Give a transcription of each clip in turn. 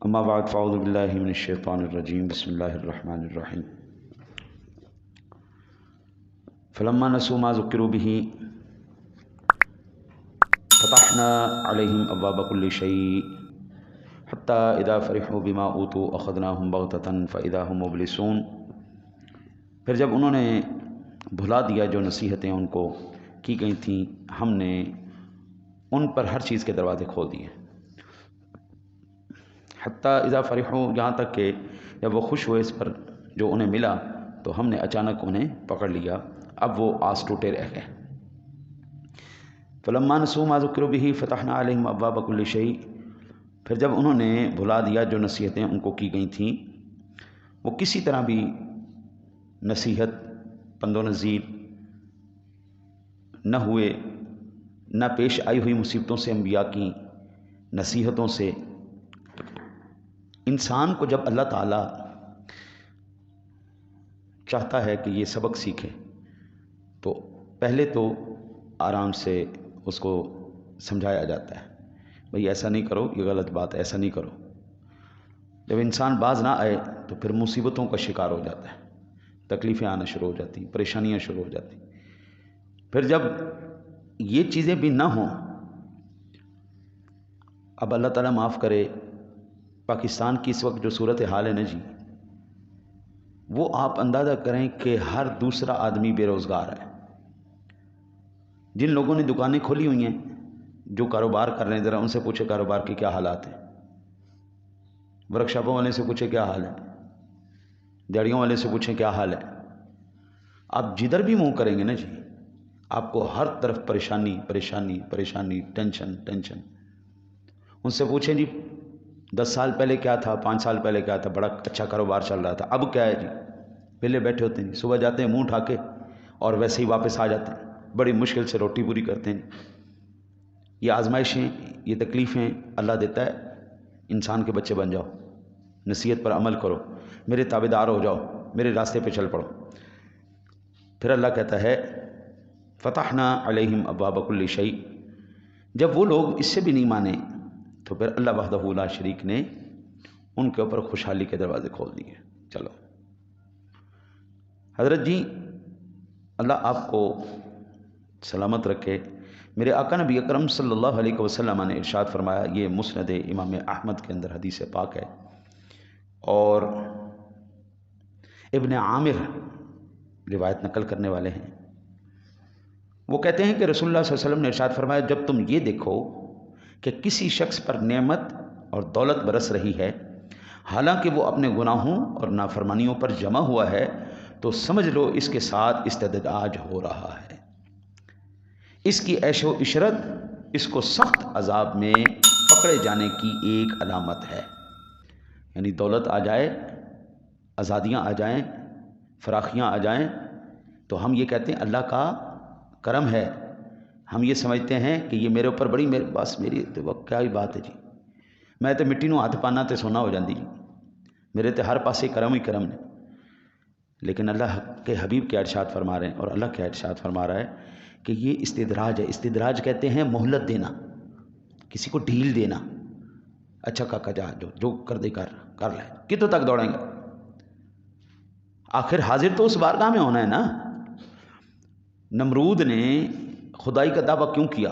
اما بعد فاعوذ باللہ من الشیطان الرجیم بسم اللہ الرحمن الرحیم فلما نسوا ما ذکروا به فتحنا علیہم ابواب کل شیء حتی اذا فرحوا بما اوتوا اخذناہم بغتۃ فاذا هم مبلسون۔ پھر جب انہوں نے بھلا دیا جو نصیحتیں ان کو کی گئی تھیں، ہم نے ان پر ہر چیز کے دروازے کھول دیے۔ حتیٰ اذا فرحوا، یہاں تک کہ جب وہ خوش ہوئے اس پر جو انہیں ملا تو ہم نے اچانک انہیں پکڑ لیا، اب وہ آس ٹوٹے رہ گئے۔ فلما نسوا ما ذکروا به فتحنا علیہم ابواب کل شیء، پھر جب انہوں نے بھلا دیا جو نصیحتیں ان کو کی گئی تھیں، وہ کسی طرح بھی نصیحت پند و نظیر نہ ہوئے، نہ پیش آئی ہوئی مصیبتوں سے، انبیاء کی نصیحتوں سے۔ انسان کو جب اللہ تعالیٰ چاہتا ہے کہ یہ سبق سیکھے تو پہلے تو آرام سے اس کو سمجھایا جاتا ہے، بھئی ایسا نہیں کرو، یہ غلط بات ہے، ایسا نہیں کرو۔ جب انسان باز نہ آئے تو پھر مصیبتوں کا شکار ہو جاتا ہے، تکلیفیں آنا شروع ہو جاتی ہیں، پریشانیاں شروع ہو جاتی ہیں۔ پھر جب یہ چیزیں بھی نہ ہوں، اب اللہ تعالیٰ معاف کرے، پاکستان کی اس وقت جو صورت حال ہے نا جی، وہ آپ اندازہ کریں کہ ہر دوسرا آدمی بے روزگار ہے۔ جن لوگوں نے دکانیں کھولی ہوئی ہیں، جو کاروبار کر رہے ہیں، ذرا ان سے پوچھے کاروبار کے کیا حالات ہیں، ورک شاپوں والے سے پوچھے کیا حال ہے، دیہڑیوں والے سے پوچھیں کیا حال ہے۔ آپ جدھر بھی منہ کریں گے نا جی، آپ کو ہر طرف پریشانی پریشانی پریشانی، ٹینشن ٹینشن۔ ان سے پوچھیں جی 10 سال پہلے کیا تھا، 5 سال پہلے کیا تھا، بڑا اچھا کاروبار چل رہا تھا، اب کیا ہے جی؟ پہلے بیٹھے ہوتے ہیں، صبح جاتے ہیں منہ اٹھا کے اور ویسے ہی واپس آ جاتے ہیں، بڑی مشکل سے روٹی پوری کرتے ہیں۔ یہ آزمائشیں، یہ تکلیفیں اللہ دیتا ہے، انسان کے بچے بن جاؤ، نصیحت پر عمل کرو، میرے تابع دار ہو جاؤ، میرے راستے پہ چل پڑو۔ پھر اللہ کہتا ہے فتحنا علیہم ابواب کل شیء، جب وہ لوگ اس سے بھی نہیں مانے تو پھر اللہ وحدہ لا شریک نے ان کے اوپر خوشحالی کے دروازے کھول دیے۔ چلو حضرت جی، اللہ آپ کو سلامت رکھے۔ میرے آقا نبی اکرم صلی اللہ علیہ وسلم نے ارشاد فرمایا، یہ مسند امام احمد کے اندر حدیث پاک ہے، اور ابن عامر روایت نقل کرنے والے ہیں۔ وہ کہتے ہیں کہ رسول اللہ صلی اللہ علیہ وسلم نے ارشاد فرمایا، جب تم یہ دیکھو کہ کسی شخص پر نعمت اور دولت برس رہی ہے، حالانکہ وہ اپنے گناہوں اور نافرمانیوں پر جمع ہوا ہے، تو سمجھ لو اس کے ساتھ استدراج ہو رہا ہے۔ اس کی عیش و عشرت اس کو سخت عذاب میں پکڑے جانے کی ایک علامت ہے۔ یعنی دولت آ جائے، آزادیاں آ جائیں، فراخیاں آ جائیں تو ہم یہ کہتے ہیں اللہ کا کرم ہے، ہم یہ سمجھتے ہیں کہ یہ میرے اوپر بڑی بس میری تو کیا ہی بات ہے جی، میں تو مٹی نو ہاتھ پانا تے سونا ہو جاندی جی، میرے تے ہر پاسے کرم ہی کرم نے۔ لیکن اللہ کے حبیب کیا ارشاد فرما رہے ہیں، اور اللہ کیا ارشاد فرما رہا ہے کہ یہ استدراج ہے۔ استدراج کہتے ہیں مہلت دینا، کسی کو ڈھیل دینا۔ اچھا کاکا جا جو کر دے کر لے، کتوں تک دوڑیں گا؟ آخر حاضر تو اس بارگاہ میں ہونا ہے نا۔ نمرود نے خدائی کا دعویٰ کیوں کیا؟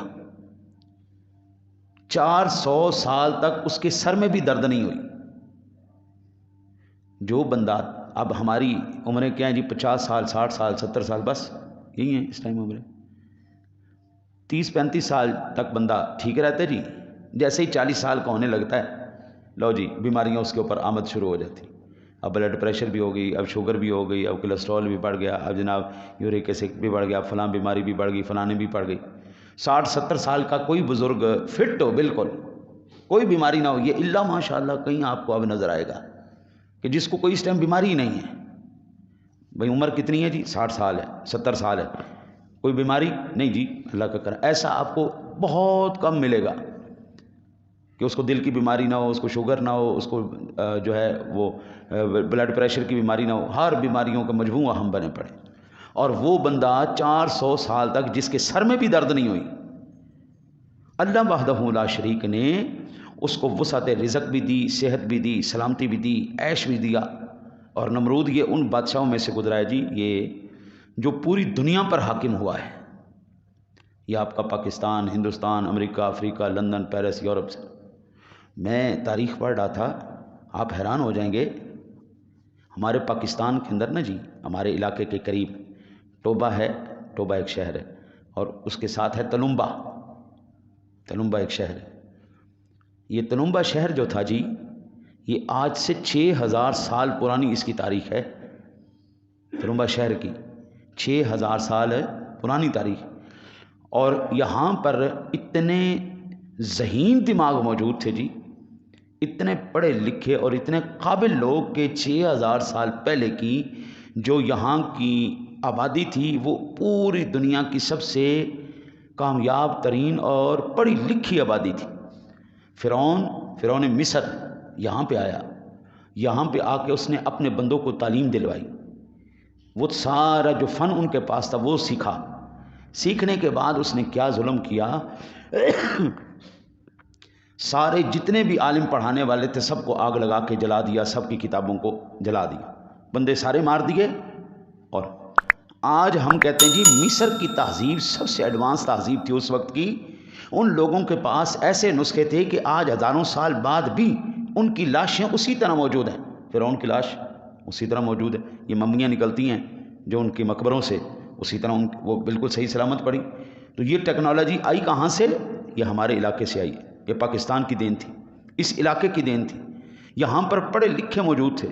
400 سال تک اس کے سر میں بھی درد نہیں ہوئی۔ جو بندہ، اب ہماری عمریں کیا ہیں جی، 50 سال 60 سال 70 سال، بس یہی ہیں اس ٹائم عمریں۔ 30-35 سال تک بندہ ٹھیک رہتا ہے جی، جیسے ہی 40 سال کا ہونے لگتا ہے، لو جی بیماریاں اس کے اوپر آمد شروع ہو جاتی۔ اب بلڈ پریشر بھی ہو گئی، اب شوگر بھی ہو گئی، اب کولیسٹرول بھی بڑھ گیا، اب جناب یورک ایسڈ بھی بڑھ گیا، فلاں بیماری بھی بڑھ گئی، فلانے بھی پڑ گئی۔ 60-70 سال کا کوئی بزرگ فٹ ہو، بالکل کوئی بیماری نہ ہو، یہ اللہ ماشاء اللہ کہیں آپ کو اب نظر آئے گا کہ جس کو کوئی اس ٹائم بیماری ہی نہیں ہے۔ بھئی عمر کتنی ہے جی؟ 60 سال ہے، 70 سال ہے، کوئی بیماری نہیں جی، اللہ کا کرم۔ ایسا آپ کو بہت کم ملے گا کہ اس کو دل کی بیماری نہ ہو، اس کو شوگر نہ ہو، اس کو جو ہے وہ بلڈ پریشر کی بیماری نہ ہو، ہر بیماریوں کا مجموعہ ہم بنے پڑے۔ اور وہ بندہ 400 سال تک جس کے سر میں بھی درد نہیں ہوئی، اللہ وحدہ لا شریک نے اس کو وسعت رزق بھی دی، صحت بھی دی، سلامتی بھی دی، عیش بھی دیا. اور نمرود یہ ان بادشاہوں میں سے گزرا ہے جی، یہ جو پوری دنیا پر حاکم ہوا ہے. یہ آپ کا پاکستان، ہندوستان، امریکہ، افریقہ، لندن، پیرس، یورپ سے. میں تاریخ پڑھ رہا تھا، آپ حیران ہو جائیں گے. ہمارے پاکستان کے اندر نا جی، ہمارے علاقے کے قریب ٹوبہ ہے. ٹوبہ ایک شہر ہے، اور اس کے ساتھ ہے تلمبہ. تلمبہ ایک شہر ہے. یہ تلمبہ شہر جو تھا جی، یہ آج سے 6000 سال پرانی اس کی تاریخ ہے. تلمبہ شہر کی 6000 سال پرانی تاریخ. اور یہاں پر اتنے ذہین دماغ موجود تھے جی، اتنے پڑھے لکھے اور اتنے قابل لوگ کہ 6000 سال پہلے کی جو یہاں کی آبادی تھی وہ پوری دنیا کی سب سے کامیاب ترین اور پڑھی لکھی آبادی تھی. فرعون مصر یہاں پہ آیا. یہاں پہ آ کے اس نے اپنے بندوں کو تعلیم دلوائی. وہ سارا جو فن ان کے پاس تھا وہ سیکھا. سیکھنے کے بعد اس نے کیا ظلم کیا، سارے جتنے بھی عالم پڑھانے والے تھے سب کو آگ لگا کے جلا دیا، سب کی کتابوں کو جلا دیا، بندے سارے مار دیے. اور آج ہم کہتے ہیں جی مصر کی تہذیب سب سے ایڈوانس تہذیب تھی اس وقت کی. ان لوگوں کے پاس ایسے نسخے تھے کہ آج ہزاروں سال بعد بھی ان کی لاشیں اسی طرح موجود ہیں. فرعون کی لاش اسی طرح موجود ہے. یہ ممیاں نکلتی ہیں جو ان کے مقبروں سے، اسی طرح وہ بالکل صحیح سلامت پڑی. تو یہ ٹیکنالوجی آئی کہاں سے؟ یہ ہمارے علاقے سے آئی. یہ پاکستان کی دین تھی، اس علاقے کی دین تھی. یہاں پر پڑھے لکھے موجود تھے.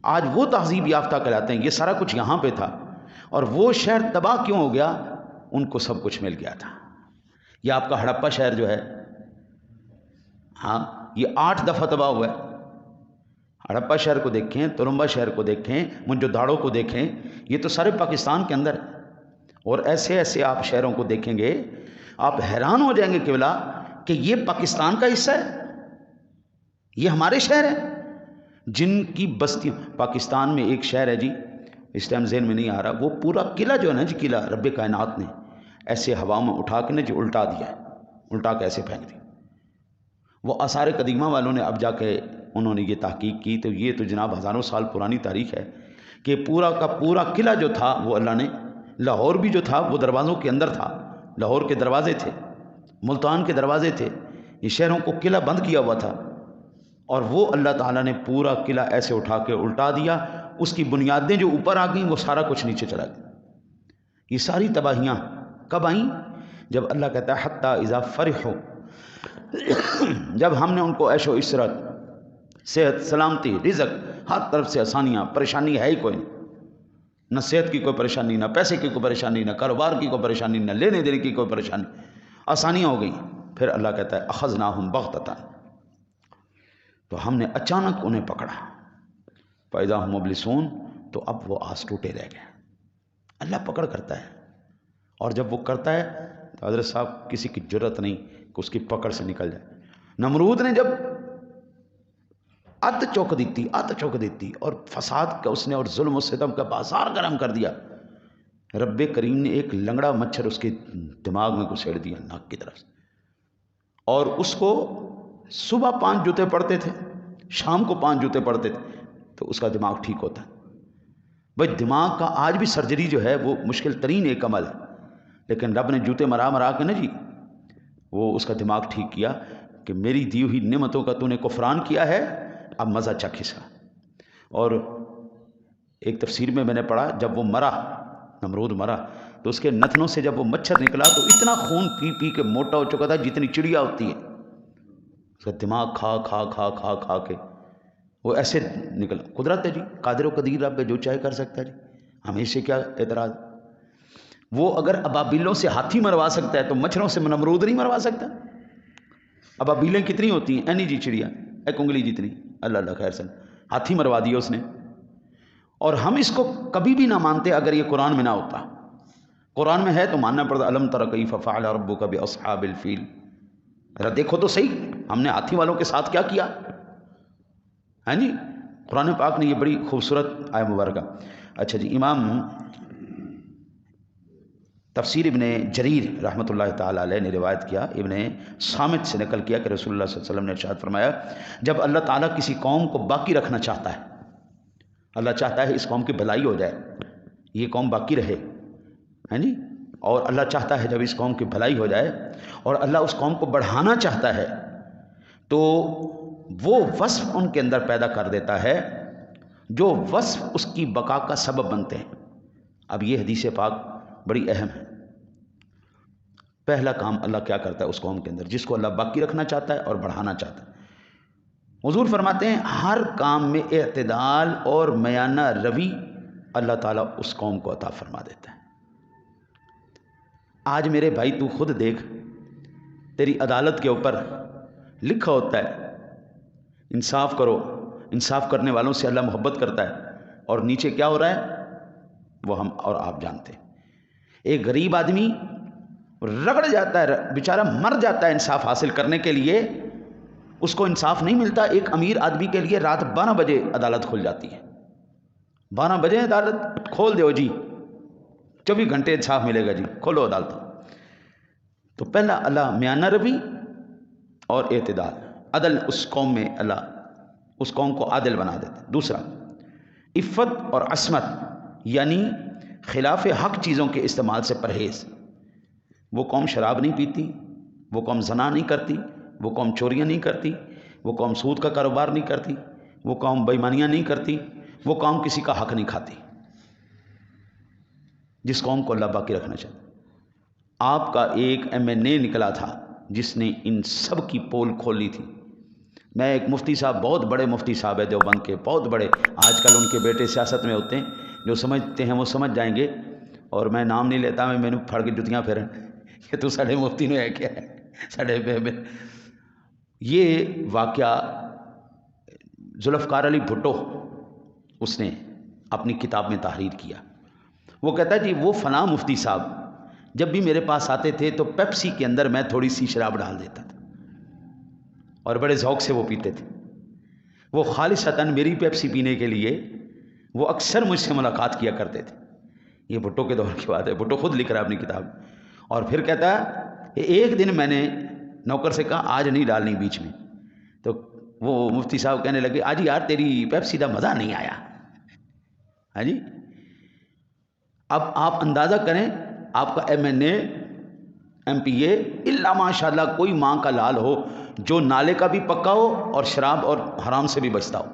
آج وہ تہذیب یافتہ کہلاتے ہیں. یہ سارا کچھ یہاں پہ تھا. اور وہ شہر تباہ کیوں ہو گیا؟ ان کو سب کچھ مل گیا تھا. یہ آپ کا ہڑپا شہر جو ہے، ہاں یہ 8 دفعہ تباہ ہوا ہے. ہڑپا شہر کو دیکھیں، تلمبہ شہر کو دیکھیں، منجو کو دیکھیں، یہ تو سارے پاکستان کے اندر ہے. اور ایسے ایسے آپ شہروں کو دیکھیں گے، آپ حیران ہو جائیں گے کہ یہ پاکستان کا حصہ ہے، یہ ہمارے شہر ہیں جن کی بستی. پاکستان میں ایک شہر ہے جی، اس ٹائم ذہن میں نہیں آ رہا، وہ پورا قلعہ جو ہے نا جی، قلعہ رب کائنات نے ایسے ہوا میں اٹھا کے نا جی الٹا دیا ہے، الٹا کے ایسے پھینک دیا. وہ آثار قدیمہ والوں نے اب جا کے انہوں نے یہ تحقیق کی، تو یہ تو جناب ہزاروں سال پرانی تاریخ ہے کہ پورا کا پورا قلعہ جو تھا وہ اللہ نے، لاہور بھی جو تھا وہ دروازوں کے اندر تھا، لاہور کے دروازے تھے، ملتان کے دروازے تھے، یہ شہروں کو قلعہ بند کیا ہوا تھا. اور وہ اللہ تعالیٰ نے پورا قلعہ ایسے اٹھا کے الٹا دیا. اس کی بنیادیں جو اوپر آ گئیں وہ سارا کچھ نیچے چلا گیا. یہ ساری تباہیاں کب آئیں؟ جب اللہ کہتا ہے حتی اذا فرحوا، جب ہم نے ان کو عیش و عشرت، صحت، سلامتی، رزق، ہر طرف سے آسانیاں، پریشانی ہے ہی کوئی نہیں. نہ صحت کی کوئی پریشانی، نہ پیسے کی کوئی پریشانی، نہ کاروبار کی کوئی پریشانی، نہ لینے دینے کی کوئی پریشانی، آسانیاں ہو گئیں. پھر اللہ کہتا ہے اخذناہم بغتۃ، تو ہم نے اچانک انہیں پکڑا. فاذا ہم مبلسون، تو اب وہ آس ٹوٹے رہ گئے. اللہ پکڑ کرتا ہے، اور جب وہ کرتا ہے تو حضرت صاحب کسی کی جرت نہیں کہ اس کی پکڑ سے نکل جائے. نمرود نے جب ات چوک دیتی اور فساد کا اس نے اور ظلم و ستم کا بازار گرم کر دیا. رب کریم نے ایک لنگڑا مچھر اس کے دماغ میں گھسیڑ دیا ناک کی طرف سے، اور اس کو صبح 5 جوتے پڑتے تھے، شام کو 5 جوتے پڑتے تھے تو اس کا دماغ ٹھیک ہوتا ہے. بھائی دماغ کا آج بھی سرجری جو ہے وہ مشکل ترین ایک عمل ہے، لیکن رب نے جوتے مرا کے نا جی وہ اس کا دماغ ٹھیک کیا کہ میری دی ہوئی نعمتوں کا تو نے کفران کیا ہے، اب مزہ چکھ اس کا. اور ایک تفسیر میں نے پڑھا، جب وہ مرا، نمرود مرا، تو اس کے نتنوں سے جب وہ مچھر نکلا تو اتنا خون پی پی کے موٹا ہو چکا تھا جتنی چڑیا ہوتی ہے. اس کا دماغ کھا کے وہ ایسے نکلا. قدرت ہے جی، قادر و قدیر رب ہے، جو چاہے کر سکتا ہے جی، ہمیں سے کیا اعتراض. وہ اگر ابابیلوں سے ہاتھی مروا سکتا ہے تو مچھروں سے نمرود نہیں مروا سکتا. ابابیلیں کتنی ہوتی ہیں؟ اینی جی چڑیا، ایک انگلی جتنی. اللہ خیر سن، ہاتھی مروا دیا اس نے. اور ہم اس کو کبھی بھی نہ مانتے اگر یہ قرآن میں نہ ہوتا. قرآن میں ہے تو ماننا پڑتا. الم تر کیف فعل ربک باصحاب الفیل، ذرا دیکھو تو صحیح ہم نے ہاتھی والوں کے ساتھ کیا کیا. ہاں جی، قرآن پاک نے یہ بڑی خوبصورت آیت مبارکہ. اچھا جی، امام تفسیر ابن جریر رحمۃ اللہ تعالی علیہ نے روایت کیا، ابن صامت سے نقل کیا کہ رسول اللہ صلی اللہ علیہ وسلم نے ارشاد فرمایا، جب اللہ تعالیٰ کسی قوم کو باقی رکھنا چاہتا ہے، اللہ چاہتا ہے اس قوم کی بھلائی ہو جائے، یہ قوم باقی رہے، ہے جی، اور اللہ چاہتا ہے جب اس قوم کی بھلائی ہو جائے اور اللہ اس قوم کو بڑھانا چاہتا ہے تو وہ وصف ان کے اندر پیدا کر دیتا ہے جو وصف اس کی بقا کا سبب بنتے ہیں۔ اب یہ حدیث پاک بڑی اہم ہے۔ پہلا کام اللہ کیا کرتا ہے اس قوم کے اندر جس کو اللہ باقی رکھنا چاہتا ہے اور بڑھانا چاہتا ہے؟ حضور فرماتے ہیں ہر کام میں اعتدال اور میانہ روی اللہ تعالیٰ اس قوم کو عطا فرما دیتا ہے۔ آج میرے بھائی تو خود دیکھ، تیری عدالت کے اوپر لکھا ہوتا ہے انصاف کرو، انصاف کرنے والوں سے اللہ محبت کرتا ہے، اور نیچے کیا ہو رہا ہے وہ ہم اور آپ جانتے ہیں۔ ایک غریب آدمی رگڑ جاتا ہے، بیچارہ مر جاتا ہے انصاف حاصل کرنے کے لیے، اس کو انصاف نہیں ملتا۔ ایک امیر آدمی کے لیے رات 12 بجے عدالت کھل جاتی ہے، 12 بجے عدالت کھول دو جی، 24 گھنٹے انصاف ملے گا جی، کھولو عدالت۔ تو پہلا اللہ میانہ روی اور اعتدال، عدل اس قوم میں اللہ اس قوم کو عادل بنا دیتا ہے۔ دوسرا عفت اور عصمت، یعنی خلاف حق چیزوں کے استعمال سے پرہیز۔ وہ قوم شراب نہیں پیتی، وہ قوم زنا نہیں کرتی، وہ قوم چوریاں نہیں کرتی، وہ قوم سود کا کاروبار نہیں کرتی، وہ قوم بے ایمانیاں نہیں کرتی، وہ قوم کسی کا حق نہیں کھاتی، جس قوم کو اللہ باقی رکھنا چاہتا۔ آپ کا ایک MNA نکلا تھا جس نے ان سب کی پول کھولی تھی۔ میں ایک مفتی صاحب، بہت بڑے مفتی صاحب ہے دیوبند کے، بہت بڑے، آج کل ان کے بیٹے سیاست میں ہوتے ہیں، جو سمجھتے ہیں وہ سمجھ جائیں گے، اور میں نام نہیں لیتا، میں نے پھڑ کے جتیاں پھیرن کہ تو ساڑھے مفتی نے ہے کیا ہے ساڑھے بے۔ یہ واقعہ ذوالفقار علی بھٹو اس نے اپنی کتاب میں تحریر کیا۔ وہ کہتا ہے جی وہ فلاں مفتی صاحب جب بھی میرے پاس آتے تھے تو پیپسی کے اندر میں تھوڑی سی شراب ڈال دیتا تھا، اور بڑے ذوق سے وہ پیتے تھے۔ وہ خالصتاً میری پیپسی پینے کے لیے وہ اکثر مجھ سے ملاقات کیا کرتے تھے۔ یہ بھٹو کے دور کی بات ہے، بھٹو خود لکھ رہا ہے اپنی کتاب۔ اور پھر کہتا ہے ایک دن میں نے نوکر سے کہا آج نہیں ڈالنی بیچ میں، تو وہ مفتی صاحب کہنے لگے آج یار تیری پیپسی کا مزہ نہیں آیا۔ ہاں جی، اب آپ اندازہ کریں، آپ کا MNA MPA اللہ ماشاء اللہ کوئی ماں کا لال ہو جو نالے کا بھی پکا ہو اور شراب اور حرام سے بھی بچتا ہو،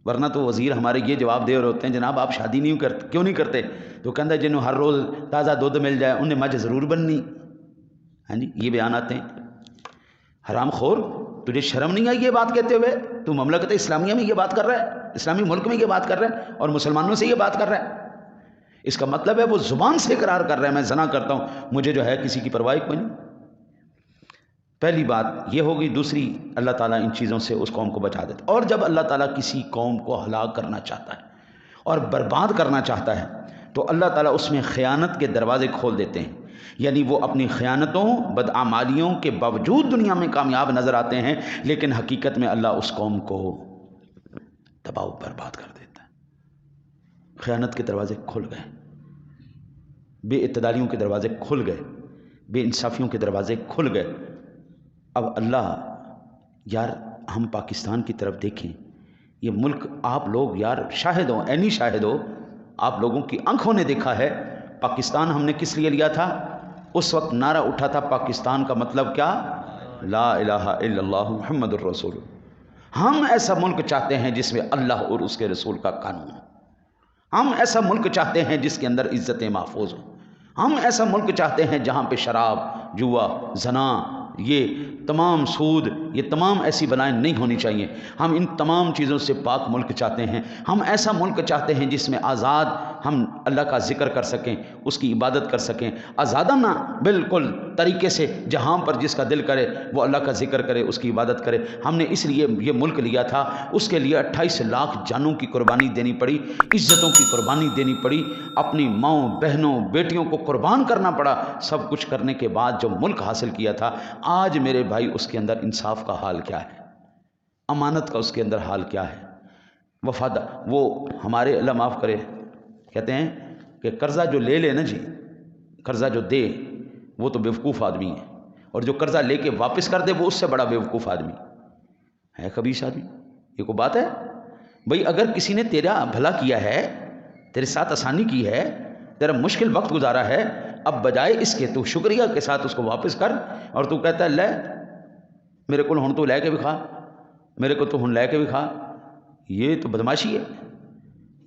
ورنہ تو وزیر ہمارے یہ جواب دے رہے ہوتے ہیں جناب آپ شادی نہیں کرتے، کیوں نہیں کرتے؟ تو کہتا ہے جنہوں ہر روز تازہ دودھ مل جائے انہیں مجھ ضرور بننی۔ ہاں جی، یہ بیان آتے ہیں۔ حرام خور، تجھے شرم نہیں آئی یہ بات کہتے ہوئے؟ تو مملکت اسلامیہ میں یہ بات کر رہا ہے، اسلامی ملک میں یہ بات کر رہا ہے، اور مسلمانوں سے یہ بات کر رہا ہے۔ اس کا مطلب ہے وہ زبان سے اقرار کر رہا ہے میں زنا کرتا ہوں، مجھے جو ہے کسی کی پرواہ کوئی نہیں۔ پہلی بات یہ ہوگی۔ دوسری، اللہ تعالیٰ ان چیزوں سے اس قوم کو بچا دیتا ہے۔ اور جب اللہ تعالیٰ کسی قوم کو ہلاک کرنا چاہتا ہے اور برباد کرنا چاہتا ہے تو اللہ تعالیٰ اس میں خیانت کے دروازے کھول دیتے ہیں، یعنی وہ اپنی خیانتوں بدعمالیوں کے باوجود دنیا میں کامیاب نظر آتے ہیں، لیکن حقیقت میں اللہ اس قوم کو تباہ و برباد کر دیتا ہے۔ خیانت کے دروازے کھل گئے، بے اعتدالیوں کے دروازے کھل گئے، بے انصافیوں کے دروازے کھل گئے۔ اب اللہ یار ہم پاکستان کی طرف دیکھیں، یہ ملک آپ لوگ یار شاہد ہو، عینی شاہد ہو، آپ لوگوں کی آنکھوں نے دیکھا ہے پاکستان ہم نے کس لیے لیا تھا؟ اس وقت نعرہ اٹھا تھا پاکستان کا مطلب کیا؟ لا الہ الا اللہ محمد الرسول۔ ہم ایسا ملک چاہتے ہیں جس میں اللہ اور اس کے رسول کا قانون ہو، ہم ایسا ملک چاہتے ہیں جس کے اندر عزتیں محفوظ ہوں، ہم ایسا ملک چاہتے ہیں جہاں پہ شراب، جوا، زنا، یہ تمام سود، یہ تمام ایسی بلائیں نہیں ہونی چاہیے۔ ہم ان تمام چیزوں سے پاک ملک چاہتے ہیں۔ ہم ایسا ملک چاہتے ہیں جس میں آزاد ہم اللہ کا ذکر کر سکیں، اس کی عبادت کر سکیں، آزادانہ بالکل طریقے سے، جہاں پر جس کا دل کرے وہ اللہ کا ذکر کرے، اس کی عبادت کرے۔ ہم نے اس لیے یہ ملک لیا تھا، اس کے لیے 28 لاکھ جانوں کی قربانی دینی پڑی، عزتوں کی قربانی دینی پڑی، اپنی ماؤں، بہنوں، بیٹیوں کو قربان کرنا پڑا۔ سب کچھ کرنے کے بعد جو ملک حاصل کیا تھا، آج میرے بھائی اس کے اندر انصاف کا حال کیا ہے؟ امانت کا اس کے اندر حال کیا ہے؟ وہ ہمارے اللہ معاف کرے، کہتے ہیں کہ قرضہ جو لے لے نا جی، قرضہ جو دے وہ تو بیوقوف آدمی ہے، اور جو قرضہ لے کے واپس کر دے وہ اس سے بڑا بیوقوف آدمی ہے، خبیث آدمی۔ یہ کوئی بات ہے بھئی؟ اگر کسی نے تیرا بھلا کیا ہے، تیرے ساتھ آسانی کی ہے، تیرا مشکل وقت گزارا ہے، اب بجائے اس کے تو شکریہ کے ساتھ اس کو واپس کر، اور تو کہتا ہے لے میرے کو ہن تو لے کے بھی کھا، میرے کو تو ہن لے کے بھی کھا، یہ تو بدماشی ہے۔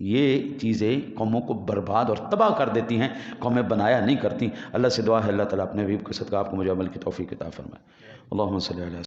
یہ چیزیں قوموں کو برباد اور تباہ کر دیتی ہیں، قومیں بنایا نہیں کرتی۔ اللہ سے دعا ہے اللہ تعالیٰ اپنے حبیب کے صدقہ آپ کو مجھے عمل کی توفیق عطا فرمائے۔ اللہم صلی علی